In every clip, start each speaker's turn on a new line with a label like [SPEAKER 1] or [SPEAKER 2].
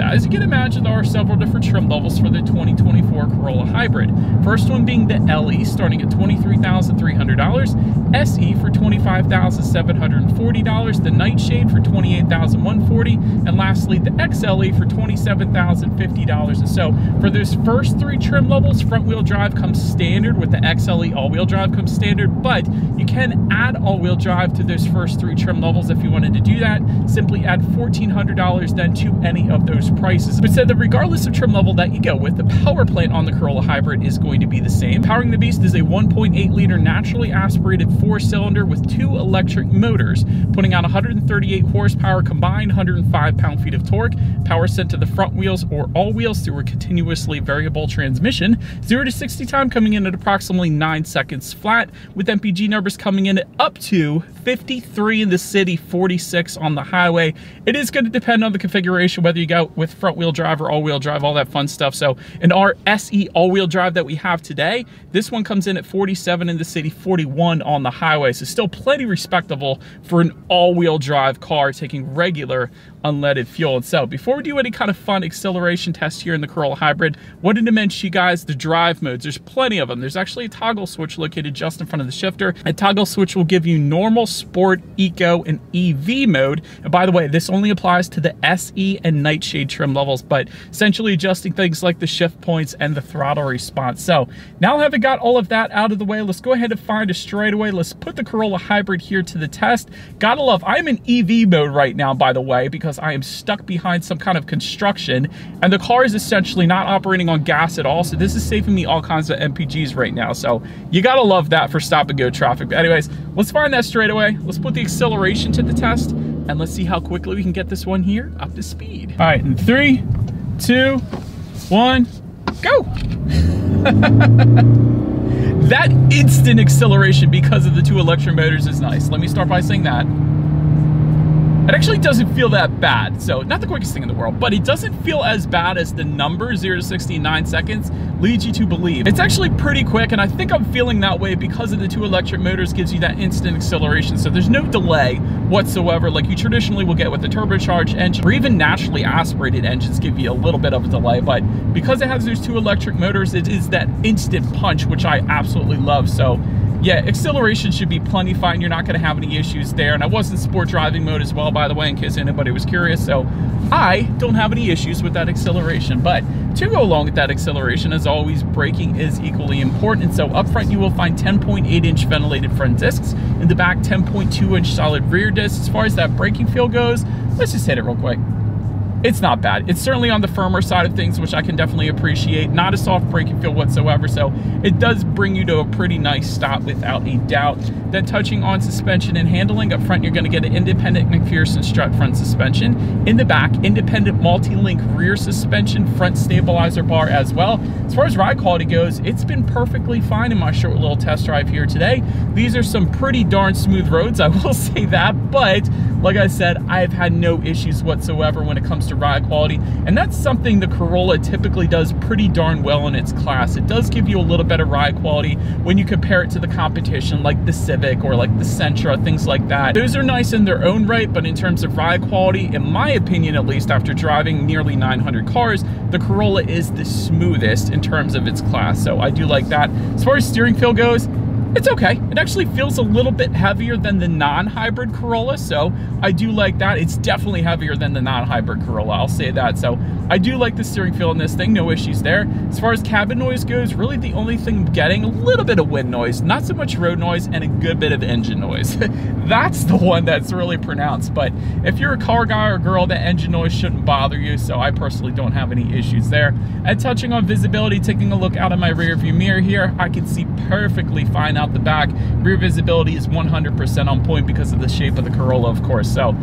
[SPEAKER 1] as you can imagine, there are several different trim levels for the 2024 Corolla Hybrid. First one being the LE, starting at $23,300, SE for $25,740, the Nightshade for $28,140, and lastly the XLE for $27,050. And so for those first three trim levels, front-wheel drive comes standard with the XLE, all-wheel drive comes standard, but you can add all-wheel drive to those first three trim levels if you wanted to do that. Simply add $1,400 then to any of those prices. But said that regardless of trim level that you go with, the power plant on the Corolla Hybrid is going to be the same. Powering the beast is a 1.8-liter naturally aspirated four-cylinder with two electric motors, putting out 138 horsepower combined, 105 pound-feet of torque. Power sent to the front wheels or all wheels through a continuously variable transmission. 0 to 60 time coming in at approximately 9 seconds flat, with MPG numbers coming in at up to 53 in the city, 46 on the highway. It is going to depend on the configuration, whether you go with front-wheel drive or all-wheel drive, all that fun stuff. So in our SE all-wheel drive that we have today, this one comes in at 47 in the city, 41 on the highway. So still plenty respectable for an all-wheel drive car taking regular unleaded fuel. And so before we do any kind of fun acceleration test here in the Corolla Hybrid, wanted to mention you guys the drive modes. There's plenty of them. There's actually a toggle switch located just in front of the shifter. A toggle switch will give you normal, sport, eco, and EV mode. And by the way, this only applies to the SE and Nightshade trim levels, but essentially adjusting things like the shift points and the throttle response. So now having got all of that out of the way, let's go ahead and find a straightaway. Let's put the Corolla Hybrid here to the test. Gotta love, I'm in EV mode right now, by the way, because I am stuck behind some kind of construction and the car is essentially not operating on gas at all. So this is saving me all kinds of MPGs right now. So you gotta love that for stop and go traffic. But anyways, let's find that straightaway. Let's put the acceleration to the test and let's see how quickly we can get this one here up to speed. All right, in 3, 2, 1, go. That instant acceleration because of the two electric motors is nice. Let me start by saying that. It actually doesn't feel that bad. So not the quickest thing in the world, but it doesn't feel as bad as the number 0 to 60 in 9 seconds leads you to believe. It's actually pretty quick, and I think I'm feeling that way because of the two electric motors gives you that instant acceleration. So there's no delay whatsoever like you traditionally will get with the turbocharged engine, or even naturally aspirated engines give you a little bit of a delay. But because it has those two electric motors, it is that instant punch, which I absolutely love. So yeah, acceleration should be plenty fine. You're not going to have any issues there. And I was in sport driving mode as well, by the way, in case anybody was curious. So I don't have any issues with that acceleration. But to go along with that acceleration, as always, braking is equally important. And so up front, you will find 10.8-inch ventilated front discs. In the back, 10.2-inch solid rear discs. As far as that braking feel goes, let's just hit it real quick. It's not bad. It's certainly on the firmer side of things, which I can definitely appreciate. Not a soft braking feel whatsoever, so it does bring you to a pretty nice stop without a doubt. Then touching on suspension and handling, up front you're going to get an independent McPherson strut front suspension. In the back, independent multi-link rear suspension, front stabilizer bar as well. As far as ride quality goes, it's been perfectly fine in my short little test drive here today. These are some pretty darn smooth roads, I will say that, but like I said, I've had no issues whatsoever when it comes to ride quality, and that's something the Corolla typically does pretty darn well in its class. It does give you a little better ride quality when you compare it to the competition like the Civic or like the Sentra, things like that. Those are nice in their own right, but in terms of ride quality, in my opinion at least, after driving nearly 900 cars, the Corolla is the smoothest in terms of its class, so I do like that. As far as steering feel goes, it's okay. It actually feels a little bit heavier than the non-hybrid Corolla, so I do like that. It's definitely heavier than the non-hybrid Corolla, I'll say that. So I do like the steering feel in this thing, no issues there. As far as cabin noise goes, really the only thing I'm getting, a little bit of wind noise, not so much road noise, and a good bit of engine noise. That's the one that's really pronounced, but if you're a car guy or girl, that engine noise shouldn't bother you, so I personally don't have any issues there. And touching on visibility, taking a look out of my rear view mirror here, I can see perfectly fine out the back. Rear visibility is 100% on point because of the shape of the Corolla, of course. So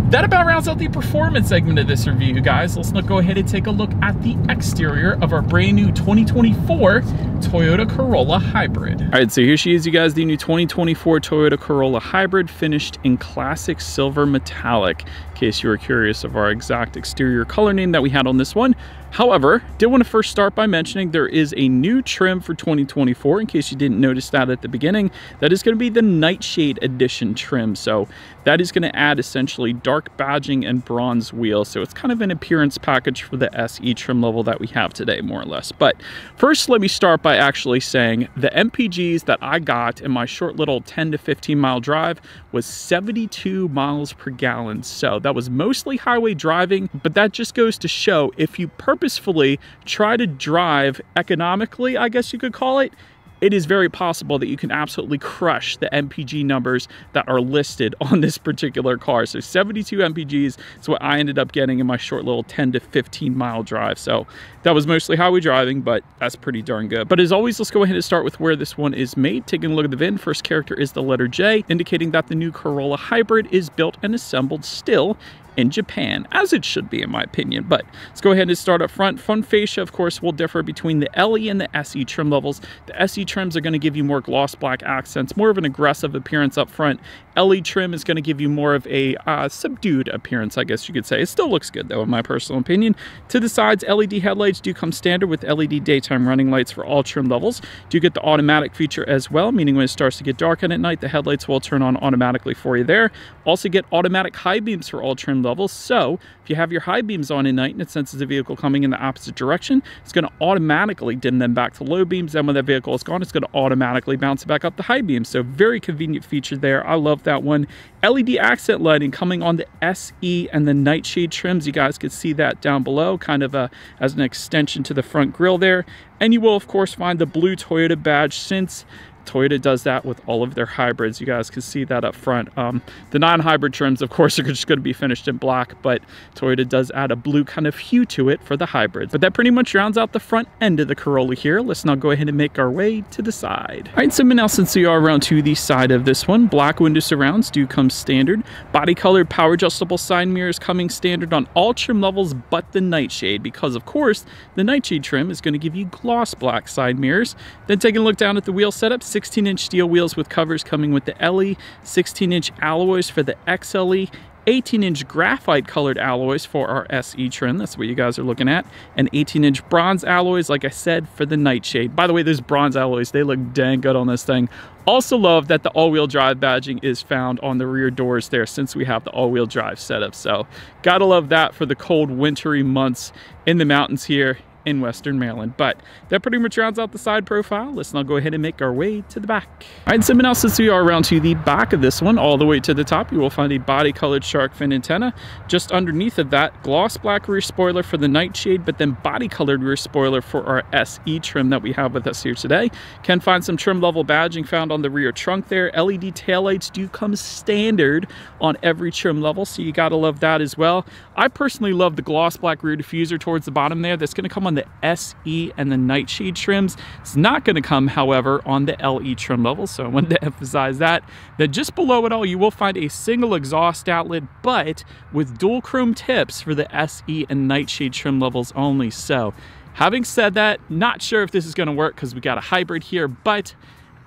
[SPEAKER 1] that about rounds out the performance segment of this review, guys. Let's go ahead and take a look at the exterior of our brand new 2024 Toyota Corolla Hybrid. All right, so here she is, you guys, the new 2024 Toyota Corolla Hybrid, finished in classic silver metallic. In case you were curious of our exact exterior color name that we had on this one, However, did want to first start by mentioning there is a new trim for 2024, in case you didn't notice that at the beginning. That is going to be the Nightshade Edition trim. So that is going to add essentially dark badging and bronze wheels. So it's kind of an appearance package for the SE trim level that we have today, more or less. But first, let me start by actually saying the MPGs that I got in my short little 10 to 15 mile drive was 72 miles per gallon. So that was mostly highway driving, but that just goes to show if you purposefully try to drive economically, I guess you could call it, it is very possible that you can absolutely crush the MPG numbers that are listed on this particular car. So 72 MPGs is what I ended up getting in my short little 10 to 15 mile drive. So that was mostly highway driving, but that's pretty darn good. But as always, let's go ahead and start with where this one is made. Taking a look at the VIN, first character is the letter J, indicating that the new Corolla Hybrid is built and assembled still in Japan, as it should be in my opinion. But let's go ahead and start up front. Front fascia, of course, will differ between the LE and the SE trim levels. The SE trims are going to give you more gloss black accents, more of an aggressive appearance up front. LE trim is going to give you more of a subdued appearance, I guess you could say. It still looks good though, in my personal opinion. To the sides, LED headlights do come standard with LED daytime running lights for all trim levels. Do get the automatic feature as well, meaning when it starts to get dark at night, the headlights will turn on automatically for you there. Also get automatic high beams for all trim levels. So if you have your high beams on at night and it senses a vehicle coming in the opposite direction, it's going to automatically dim them back to low beams. Then when that vehicle is gone, it's going to automatically bounce back up the high beams. So very convenient feature there. I love that one. LED accent lighting coming on the SE and the Nightshade trims. You guys can see that down below, kind of as an extension to the front grille there. And you will, of course, find the blue Toyota badge, since Toyota does that with all of their hybrids. You guys can see that up front. The non-hybrid trims, of course, are just going to be finished in black, but Toyota does add a blue kind of hue to it for the hybrids. But that pretty much rounds out the front end of the Corolla here. Let's now go ahead and make our way to the side. All right, so now since we are around to the side of this one, black window surrounds do come standard. Body colored power adjustable side mirrors coming standard on all trim levels but the Nightshade, because of course the Nightshade trim is going to give you gloss black side mirrors. Then taking a look down at the wheel setup, 16-inch steel wheels with covers coming with the LE, 16-inch alloys for the XLE, 18-inch graphite colored alloys for our SE trim. That's what you guys are looking at. And 18-inch bronze alloys, like I said, for the Nightshade. By the way, those bronze alloys, they look dang good on this thing. Also love that the all-wheel drive badging is found on the rear doors there, since we have the all-wheel drive setup. So gotta love that for the cold wintry months in the mountains here in Western Maryland. But that pretty much rounds out the side profile. Let's now go ahead and make our way to the back. All right, so now since we are around to the back of this one, all the way to the top, you will find a body colored shark fin antenna. Just underneath of that, gloss black rear spoiler for the Nightshade, but then body colored rear spoiler for our SE trim that we have with us here today. Can find some trim level badging found on the rear trunk there. LED taillights do come standard on every trim level, so you gotta love that as well. I personally love the gloss black rear diffuser towards the bottom there. That's going to come on the SE and the Nightshade trims. It's not going to come, however, on the LE trim level, so I wanted to emphasize that. Then just below it all, you will find a single exhaust outlet, but with dual chrome tips for the SE and Nightshade trim levels only. So having said that, not sure if this is going to work because we got a hybrid here, but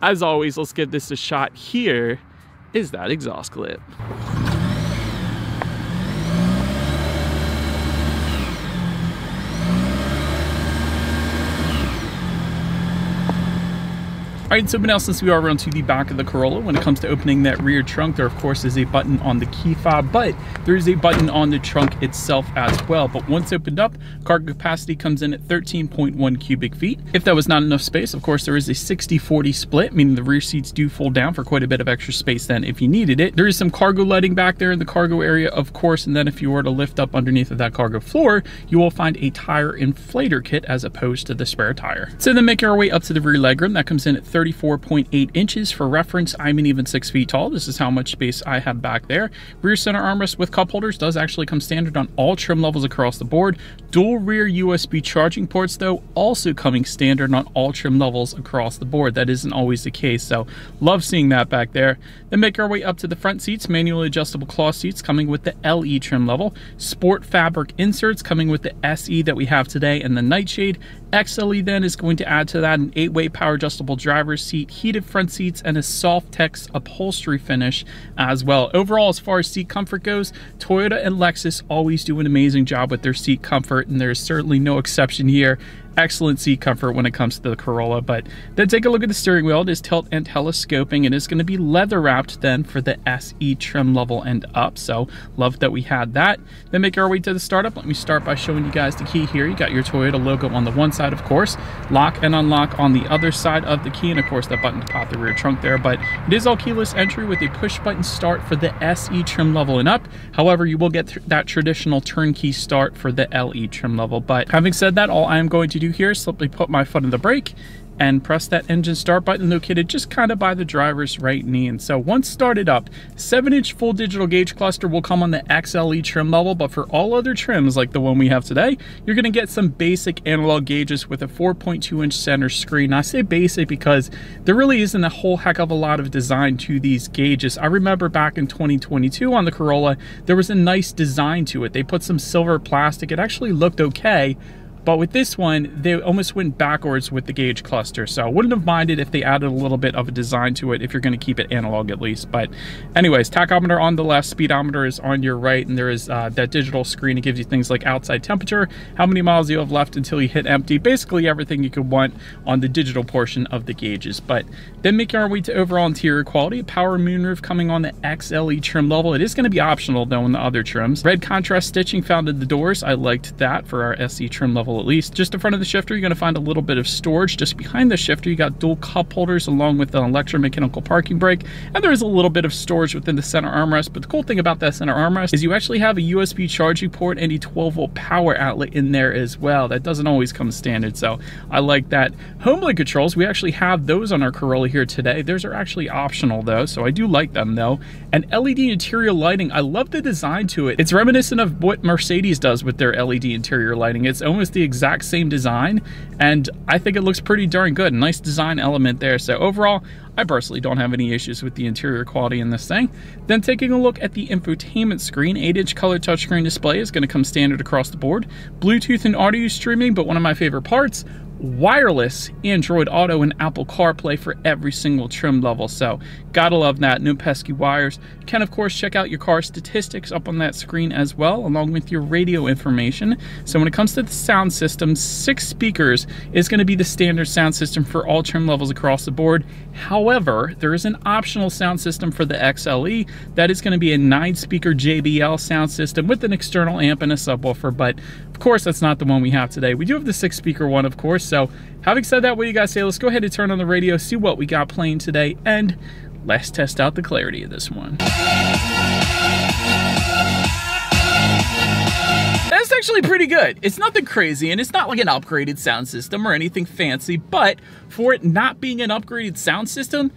[SPEAKER 1] as always, let's give this a shot. Here is that exhaust clip. All right, so now since we are around to the back of the Corolla, when it comes to opening that rear trunk, there of course is a button on the key fob, but there is a button on the trunk itself as well. But once opened up, cargo capacity comes in at 13.1 cubic feet. If that was not enough space, of course, there is a 60-40 split, meaning the rear seats do fold down for quite a bit of extra space then if you needed it. There is some cargo lighting back there in the cargo area, of course, and then if you were to lift up underneath of that cargo floor, you will find a tire inflator kit as opposed to the spare tire. So then making our way up to the rear legroom, that comes in at 34.8 inches. For reference, I'm an even 6 feet tall. This is how much space I have back there. Rear center armrest with cup holders does actually come standard on all trim levels across the board. Dual rear USB charging ports, though, also coming standard on all trim levels across the board. That isn't always the case, so love seeing that back there. Then make our way up to the front seats, manually adjustable cloth seats coming with the LE trim level. Sport fabric inserts coming with the SE that we have today and the Nightshade. XLE then is going to add to that an 8-way power adjustable driver driver's seat, heated front seats, and a soft text upholstery finish as well. Overall, as far as seat comfort goes, Toyota and Lexus always do an amazing job with their seat comfort, and there's certainly no exception here. Excellent seat comfort when it comes to the Corolla. But then take a look at the steering wheel. It is tilt and telescoping, and it's going to be leather wrapped then for the SE trim level and up. So love that we had that. Then make our way to the startup. Let me start by showing you guys the key here. You got your Toyota logo on the one side, of course, lock and unlock on the other side of the key, and of course that button to pop the rear trunk there. But it is all keyless entry with a push button start for the SE trim level and up. However, you will get that traditional turnkey start for the LE trim level. But having said that, all I am going to do here, simply put my foot on the brake and press that engine start button located just kind of by the driver's right knee. And so once started up, 7-inch full digital gauge cluster will come on the XLE trim level, but for all other trims like the one we have today, you're going to get some basic analog gauges with a 4.2-inch center screen. I say basic because there really isn't a whole heck of a lot of design to these gauges. I remember back in 2022 on the Corolla, there was a nice design to it. They put some silver plastic. It actually looked okay. But with this one, they almost went backwards with the gauge cluster. So I wouldn't have minded if they added a little bit of a design to it if you're going to keep it analog at least. But anyways, tachometer on the left, speedometer is on your right, and there is that digital screen. It gives you things like outside temperature, how many miles you have left until you hit empty, basically everything you could want on the digital portion of the gauges. But then making our way to overall interior quality, power moonroof coming on the XLE trim level. It is going to be optional though in the other trims. Red contrast stitching found in the doors. I liked that for our SE trim level at least. Just in front of the shifter, you're going to find a little bit of storage. Just behind the shifter, you got dual cup holders along with an electromechanical parking brake, and there is a little bit of storage within the center armrest. But the cool thing about that center armrest is you actually have a USB charging port and a 12-volt power outlet in there as well. That doesn't always come standard, so I like that. HomeLink controls, we actually have those on our Corolla here today. Those are actually optional though, so I do like them though. And LED interior lighting, I love the design to it. It's reminiscent of what Mercedes does with their LED interior lighting. It's almost the exact same design, and I think it looks pretty darn good. Nice design element there. So overall, I personally don't have any issues with the interior quality in this thing. Then taking a look at the infotainment screen, 8-inch color touchscreen display is going to come standard across the board. Bluetooth and audio streaming, but one of my favorite parts, wireless Android Auto and Apple CarPlay for every single trim level. So gotta love that. No pesky wires. You can of course check out your car statistics up on that screen as well, along with your radio information. So when it comes to the sound system, 6 speakers is going to be the standard sound system for all trim levels across the board. However, there is an optional sound system for the XLE that is going to be a 9-speaker JBL sound system with an external amp and a subwoofer, but of course that's not the one we have today. We do have the 6-speaker one, of course. So having said that, what do you guys say? Let's go ahead and turn on the radio, see what we got playing today, and let's test out the clarity of this one. That's actually pretty good. It's nothing crazy, and it's not like an upgraded sound system or anything fancy, but for it not being an upgraded sound system,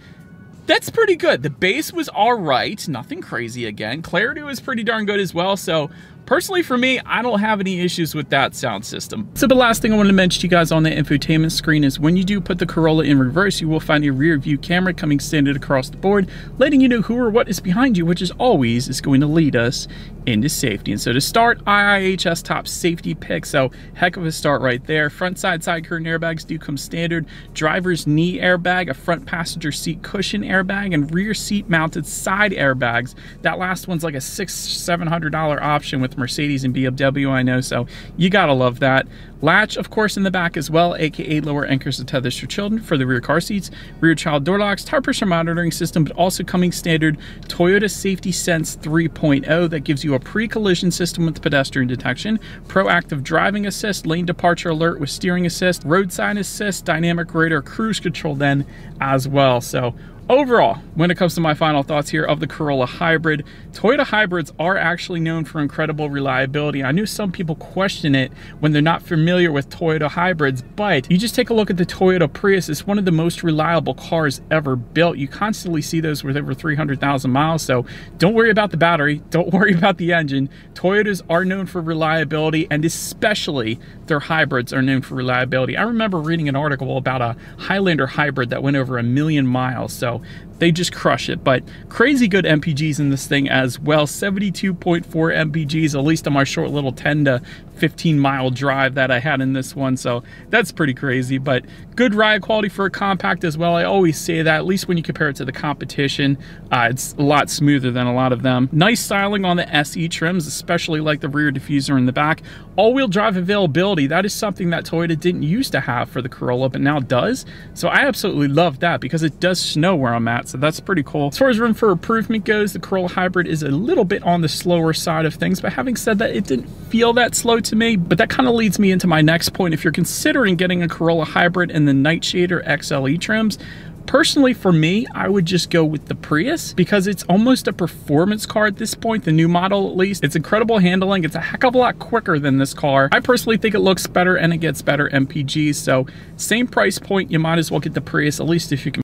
[SPEAKER 1] that's pretty good. The bass was all right, nothing crazy again. Clarity was pretty darn good as well, so personally for me, I don't have any issues with that sound system. So the last thing I wanted to mention to you guys on the infotainment screen is when you do put the Corolla in reverse, you will find a rear view camera coming standard across the board, letting you know who or what is behind you, which is always is going to lead us into safety. And so to start, IIHS top safety pick, so heck of a start right there. Front side curtain airbags do come standard. Driver's knee airbag, a front passenger seat cushion airbag, and rear seat mounted side airbags. That last one's like a $600-700 option with Mercedes and BMW, I know, so you gotta love that. Latch, of course, in the back as well, aka lower anchors and tethers for children for the rear car seats, rear child door locks, tire pressure monitoring system, but also coming standard Toyota Safety Sense 3.0 that gives you a pre-collision system with pedestrian detection, proactive driving assist, lane departure alert with steering assist, roadside assist, dynamic radar cruise control then as well. So overall, when it comes to my final thoughts here of the Corolla Hybrid, Toyota Hybrids are actually known for incredible reliability. I know some people question it when they're not familiar with Toyota Hybrids, but you just take a look at the Toyota Prius. It's one of the most reliable cars ever built. You constantly see those with over 300,000 miles, so don't worry about the battery, don't worry about the engine. Toyotas are known for reliability, and especially their hybrids are known for reliability. I remember reading an article about a Highlander hybrid that went over 1 million miles, so they just crush it. But crazy good MPGs in this thing as well. 72.4 MPGs, at least on my short little 10 to 15 mile drive that I had in this one. So that's pretty crazy, but good ride quality for a compact as well. I always say that, at least when you compare it to the competition, it's a lot smoother than a lot of them. Nice styling on the SE trims, especially like the rear diffuser in the back. All-wheel drive availability, that is something that Toyota didn't used to have for the Corolla, but now does. So I absolutely love that because it does snow where I'm at, so that's pretty cool. As far as room for improvement goes, the Corolla Hybrid is a little bit on the slower side of things, but having said that, it didn't feel that slow to me. But that kind of leads me into my next point. If you're considering getting a Corolla Hybrid in the Nightshade or XLE trims, personally for me, I would just go with the Prius because it's almost a performance car at this point, the new model at least. It's incredible handling. It's a heck of a lot quicker than this car. I personally think it looks better and it gets better MPGs. So same price point, you might as well get the Prius, at least if you can